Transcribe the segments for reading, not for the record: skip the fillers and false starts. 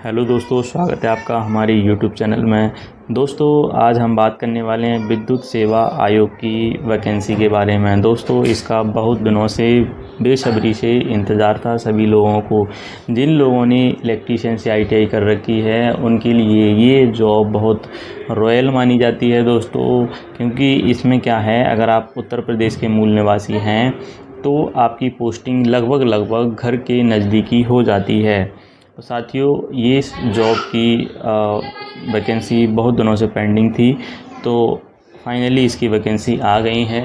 Hello दोस्तों, स्वागत है आपका हमारे यूट्यूब चैनल में। दोस्तों, आज हम बात करने वाले हैं विद्युत सेवा आयोग की वैकेंसी के बारे में। दोस्तों, इसका बहुत दिनों से बेसब्री से इंतज़ार था सभी लोगों को। जिन लोगों ने इलेक्ट्रीशियन से आईटीआई कर रखी है उनके लिए ये जॉब बहुत रॉयल मानी जाती है दोस्तों, क्योंकि इसमें क्या है, अगर आप उत्तर प्रदेश के मूल निवासी हैं तो आपकी पोस्टिंग लगभग घर के नज़दीकी हो जाती है। तो साथियों, ये जॉब की वैकेंसी बहुत दिनों से पेंडिंग थी, तो फाइनली इसकी वैकेंसी आ गई है।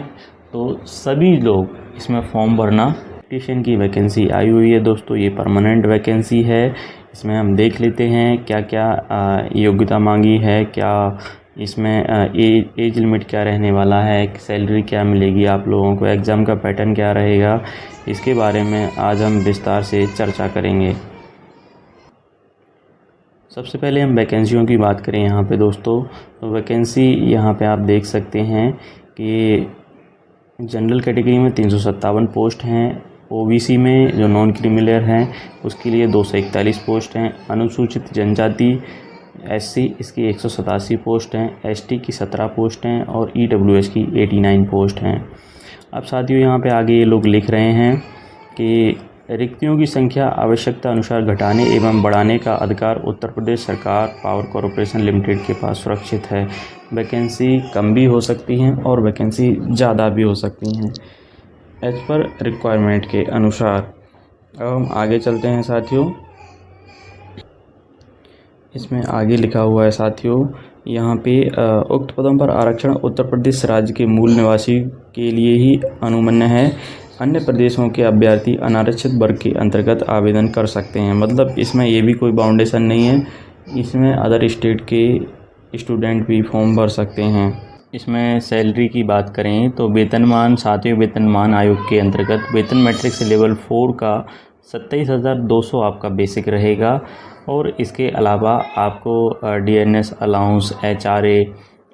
तो सभी लोग इसमें फॉर्म भरना। इलेक्ट्रीशियन की वैकेंसी आई हुई है दोस्तों, ये परमानेंट वैकेंसी है। इसमें हम देख लेते हैं क्या क्या योग्यता मांगी है, क्या इसमें एज लिमिट क्या रहने वाला है, सैलरी क्या मिलेगी आप लोगों को, एग्ज़ाम का पैटर्न क्या रहेगा, इसके बारे में आज हम विस्तार से चर्चा करेंगे। सबसे पहले हम वैकेंसियों की बात करें यहाँ पे दोस्तों, तो वैकेंसी यहाँ पे आप देख सकते हैं कि जनरल कैटेगरी में 357 पोस्ट हैं, ओबीसी में जो नॉन क्रीमिलियर हैं उसके लिए 241 पोस्ट हैं, अनुसूचित जनजाति एससी इसकी 187 पोस्ट हैं, एसटी की 17 पोस्ट हैं और ईडब्ल्यूएस की 89 पोस्ट हैं। अब साथियों, यहाँ पे आगे ये लोग लिख रहे हैं कि रिक्तियों की संख्या आवश्यकता अनुसार घटाने एवं बढ़ाने का अधिकार उत्तर प्रदेश सरकार पावर कॉरपोरेशन लिमिटेड के पास सुरक्षित है। वैकेंसी कम भी हो सकती हैं और वैकेंसी ज़्यादा भी हो सकती हैं एज पर रिक्वायरमेंट के अनुसार। अब हम आगे चलते हैं साथियों। इसमें आगे लिखा हुआ है साथियों, यहाँ पे उक्त पदों पर आरक्षण उत्तर प्रदेश राज्य के मूल निवासी के लिए ही अनुमन्य है। अन्य प्रदेशों के अभ्यर्थी अनारक्षित वर्ग के अंतर्गत आवेदन कर सकते हैं। मतलब इसमें ये भी कोई बाउंडेशन नहीं है, इसमें अदर स्टेट के स्टूडेंट भी फॉर्म भर सकते हैं। इसमें सैलरी की बात करें तो वेतनमान 7वें वेतनमान आयोग के अंतर्गत वेतन मैट्रिक्स लेवल 4 का 27,200 आपका बेसिक रहेगा और इसके अलावा आपको डीएनएस अलाउंस, एचआरए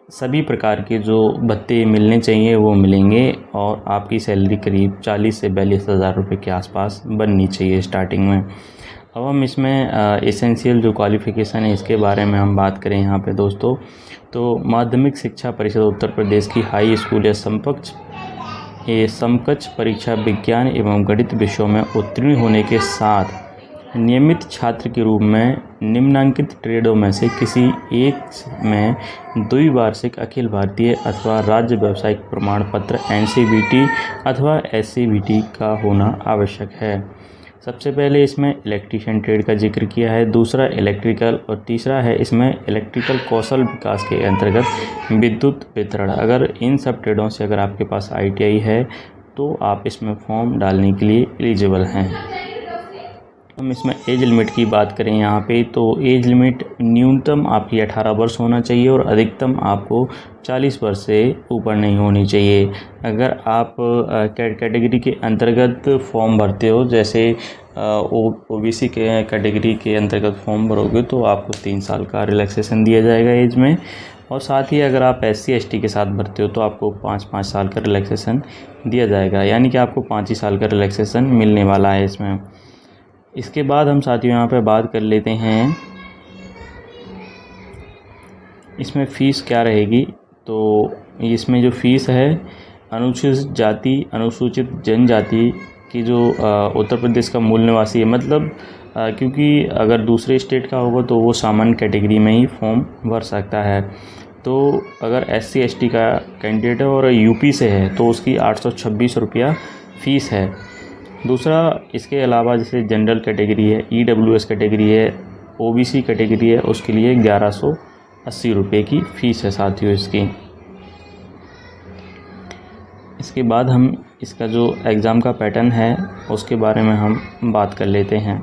सभी प्रकार के जो भत्ते मिलने चाहिए वो मिलेंगे और आपकी सैलरी करीब 40 से 42,000 रुपये के आसपास बननी चाहिए स्टार्टिंग में। अब हम इसमें एसेंशियल जो क्वालिफ़िकेशन है इसके बारे में हम बात करें यहाँ पे दोस्तों, तो माध्यमिक शिक्षा परिषद उत्तर प्रदेश की हाई स्कूल या समकक्ष परीक्षा विज्ञान एवं गणित विषयों में उत्तीर्ण होने के साथ नियमित छात्र के रूप में निम्नांकित ट्रेडों में से किसी एक में द्विवार्षिक अखिल भारतीय अथवा राज्य व्यावसायिक प्रमाण पत्र एनसीवीटी अथवा एससीवीटी का होना आवश्यक है। सबसे पहले इसमें इलेक्ट्रीशियन ट्रेड का जिक्र किया है, दूसरा इलेक्ट्रिकल और तीसरा है इसमें इलेक्ट्रिकल कौशल विकास के अंतर्गत विद्युत वितरण। अगर इन सब ट्रेडों से अगर आपके पास आईटीआई है तो आप इसमें फॉर्म डालने के लिए एलिजिबल हैं। हम इसमें एज लिमिट की बात करें यहाँ पे, तो एज लिमिट न्यूनतम आपकी 18 वर्ष होना चाहिए और अधिकतम आपको 40 वर्ष से ऊपर नहीं होनी चाहिए। अगर आप कैटेगरी के अंतर्गत फॉर्म भरते हो, जैसे ओबीसी के कैटेगरी के अंतर्गत फॉर्म भरोगे तो आपको 3 साल का रिलैक्सेशन दिया जाएगा एज में, और साथ ही अगर आप एससी एसटी के साथ भरते हो तो आपको 5 साल का रिलैक्सेशन दिया जाएगा, यानी कि आपको 5 ही साल का रिलैक्सेशन मिलने वाला है इसमें। इसके बाद हम साथियों यहाँ पे बात कर लेते हैं इसमें फ़ीस क्या रहेगी। तो इसमें जो फ़ीस है, अनुसूचित जाति अनुसूचित जनजाति की जो उत्तर प्रदेश का मूल निवासी है, मतलब क्योंकि अगर दूसरे स्टेट का होगा तो वो सामान्य कैटेगरी में ही फॉर्म भर सकता है। तो अगर एससी एसटी का कैंडिडेट है और यूपी से है तो उसकी 826 रुपया फ़ीस है। दूसरा, इसके अलावा जैसे जनरल कैटेगरी है, ईडब्ल्यूएस कैटेगरी है, ओबीसी कैटेगरी है, उसके लिए 1180 रुपये की फ़ीस है साथियों इसकी। इसके बाद हम इसका जो एग्ज़ाम का पैटर्न है उसके बारे में हम बात कर लेते हैं।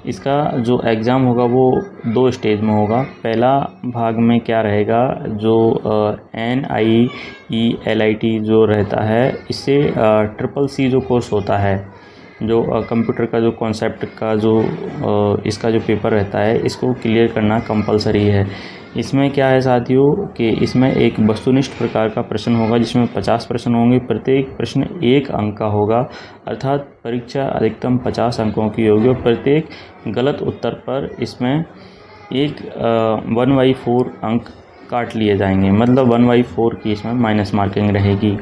इसका जो एग्ज़ाम होगा वो 2 स्टेज में होगा। पहला भाग में क्या रहेगा, जो NIELIT जो रहता है, इससे CCC जो कोर्स होता है, जो कंप्यूटर का जो कॉन्सेप्ट का जो इसका जो पेपर रहता है, इसको क्लियर करना कंपलसरी है। इसमें क्या है साथियों कि इसमें एक वस्तुनिष्ठ प्रकार का प्रश्न होगा जिसमें 50 प्रश्न होंगे। प्रत्येक प्रश्न 1 अंक का होगा, अर्थात परीक्षा अधिकतम 50 अंकों की होगी और प्रत्येक गलत उत्तर पर इसमें एक 1/4 अंक काट लिए जाएंगे, मतलब 1/4 की इसमें माइनस मार्किंग रहेगी।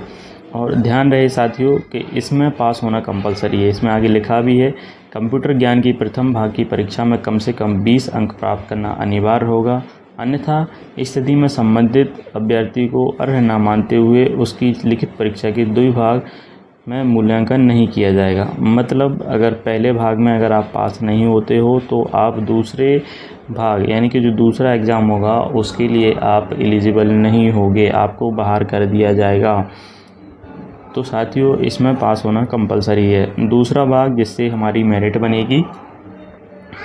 और ध्यान रहे साथियों कि इसमें पास होना कंपलसरी है। इसमें आगे लिखा भी है, कंप्यूटर ज्ञान की प्रथम भाग की परीक्षा में कम से कम 20 अंक प्राप्त करना अनिवार्य होगा, अन्यथा स्थिति में संबंधित अभ्यर्थी को अर्ह न मानते हुए उसकी लिखित परीक्षा के 2 भाग में मूल्यांकन नहीं किया जाएगा। मतलब अगर पहले भाग में अगर आप पास नहीं होते हो तो आप दूसरे भाग यानी कि जो दूसरा एग्ज़ाम होगा उसके लिए आप एलिजिबल नहीं होगे, आपको बाहर कर दिया जाएगा। तो साथियों इसमें पास होना कंपलसरी है। दूसरा भाग जिससे हमारी मेरिट बनेगी,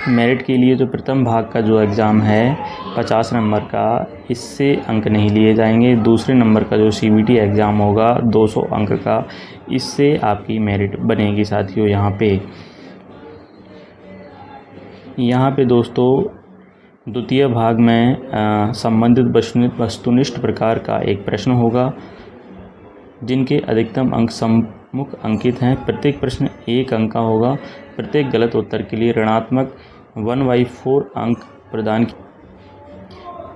मेरिट के लिए जो प्रथम भाग का जो एग्ज़ाम है 50 नंबर का, इससे अंक नहीं लिए जाएंगे। दूसरे नंबर का जो CBT एग्ज़ाम होगा 200 अंक का, इससे आपकी मेरिट बनेगी साथियों। यहाँ पे दोस्तों द्वितीय भाग में संबंधित वस्तुनिष्ठ प्रकार का एक प्रश्न होगा जिनके अधिकतम अंक सम्मुख अंकित हैं। प्रत्येक प्रश्न 1 अंक का होगा। प्रत्येक गलत उत्तर के लिए ऋणात्मक 1/4 अंक प्रदान किए।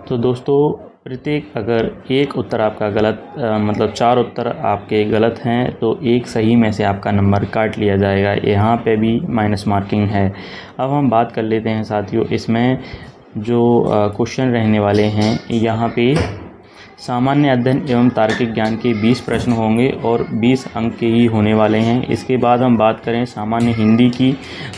तो दोस्तों प्रत्येक अगर एक उत्तर आपका गलत मतलब 4 उत्तर आपके गलत हैं तो एक सही में से आपका नंबर काट लिया जाएगा। यहाँ पे भी माइनस मार्किंग है। अब हम बात कर लेते हैं साथियों, इसमें जो क्वेश्चन रहने वाले हैं, यहाँ पे सामान्य अध्ययन एवं तार्किक ज्ञान के 20 प्रश्न होंगे और 20 अंक के ही होने वाले हैं। इसके बाद हम बात करें सामान्य हिंदी की,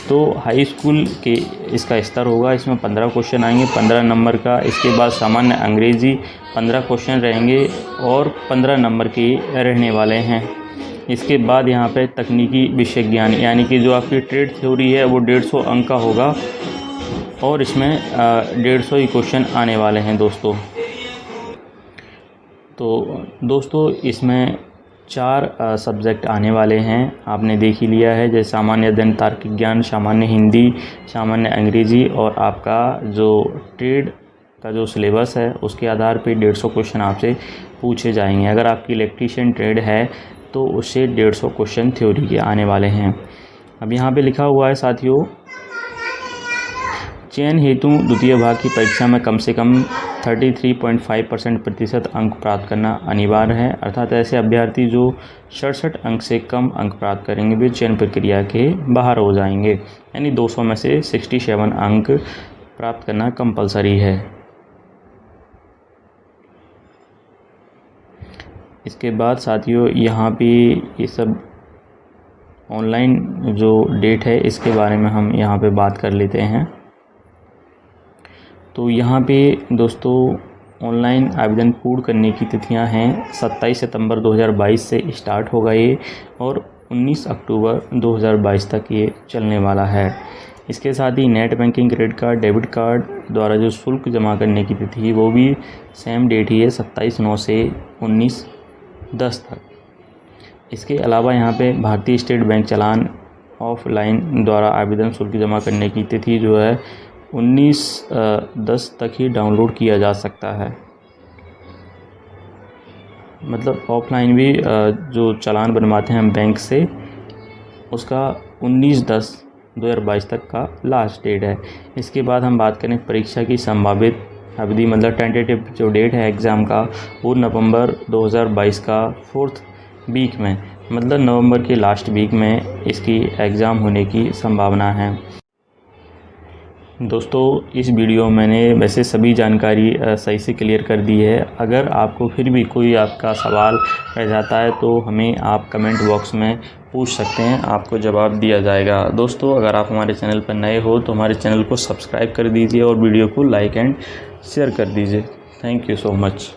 तो हाई स्कूल के इसका स्तर होगा, इसमें 15 क्वेश्चन आएंगे 15 नंबर का। इसके बाद सामान्य अंग्रेजी 15 क्वेश्चन रहेंगे और 15 नंबर के रहने वाले हैं। इसके बाद यहाँ पे तकनीकी विषय ज्ञान यानी कि जो आपकी ट्रेड थ्योरी है वो 150 अंक का होगा और इसमें 150 ही क्वेश्चन आने वाले हैं दोस्तों। तो दोस्तों इसमें 4 सब्जेक्ट आने वाले हैं, आपने देख ही लिया है, जैसे सामान्य अध्ययन, तार्किक ज्ञान, सामान्य हिंदी, सामान्य अंग्रेजी और आपका जो ट्रेड का जो सिलेबस है उसके आधार पे 150 क्वेश्चन आपसे पूछे जाएंगे। अगर आपकी इलेक्ट्रीशियन ट्रेड है तो उससे 150 क्वेश्चन थ्योरी के आने वाले हैं। अब यहाँ पे लिखा हुआ है साथियों, चयन हेतु द्वितीय भाग की परीक्षा में कम से कम 33.5% प्रतिशत अंक प्राप्त करना अनिवार्य है, अर्थात ऐसे अभ्यर्थी जो 67 अंक से कम अंक प्राप्त करेंगे वे चयन प्रक्रिया के बाहर हो जाएंगे। यानी 200 में से 67 अंक प्राप्त करना कंपलसरी है। इसके बाद साथियों यहाँ पे ये सब ऑनलाइन जो डेट है इसके बारे में हम यहाँ पे बात कर लेते हैं। तो यहाँ पे दोस्तों ऑनलाइन आवेदन पूर्ण करने की तिथियाँ हैं 27 सितंबर 2022 से स्टार्ट होगा ये और 19 अक्टूबर 2022 तक ये चलने वाला है। इसके साथ ही net banking, credit card, debit card द्वारा जो शुल्क जमा करने की तिथि वो भी सेम डेट ही है 27/9 से 19/10 तक। इसके अलावा यहाँ पे भारतीय स्टेट बैंक चालान ऑफलाइन द्वारा आवेदन शुल्क जमा करने की तिथि जो है 19/10 तक ही डाउनलोड किया जा सकता है। मतलब ऑफलाइन भी जो चालान बनवाते हैं हम बैंक से उसका 19/10/2022 तक का लास्ट डेट है। इसके बाद हम बात करें परीक्षा की संभावित अवधि, मतलब टेंटेटिव जो डेट है एग्ज़ाम का वो नवंबर 2022 का 4th वीक में, मतलब नवंबर के लास्ट वीक में इसकी एग्ज़ाम होने की संभावना है। दोस्तों इस वीडियो मैंने वैसे सभी जानकारी सही से क्लियर कर दी है। अगर आपको फिर भी कोई आपका सवाल रह जाता है तो हमें आप कमेंट बॉक्स में पूछ सकते हैं, आपको जवाब दिया जाएगा। दोस्तों अगर आप हमारे चैनल पर नए हो तो हमारे चैनल को सब्सक्राइब कर दीजिए और वीडियो को लाइक एंड शेयर कर दीजिए। Thank you so much.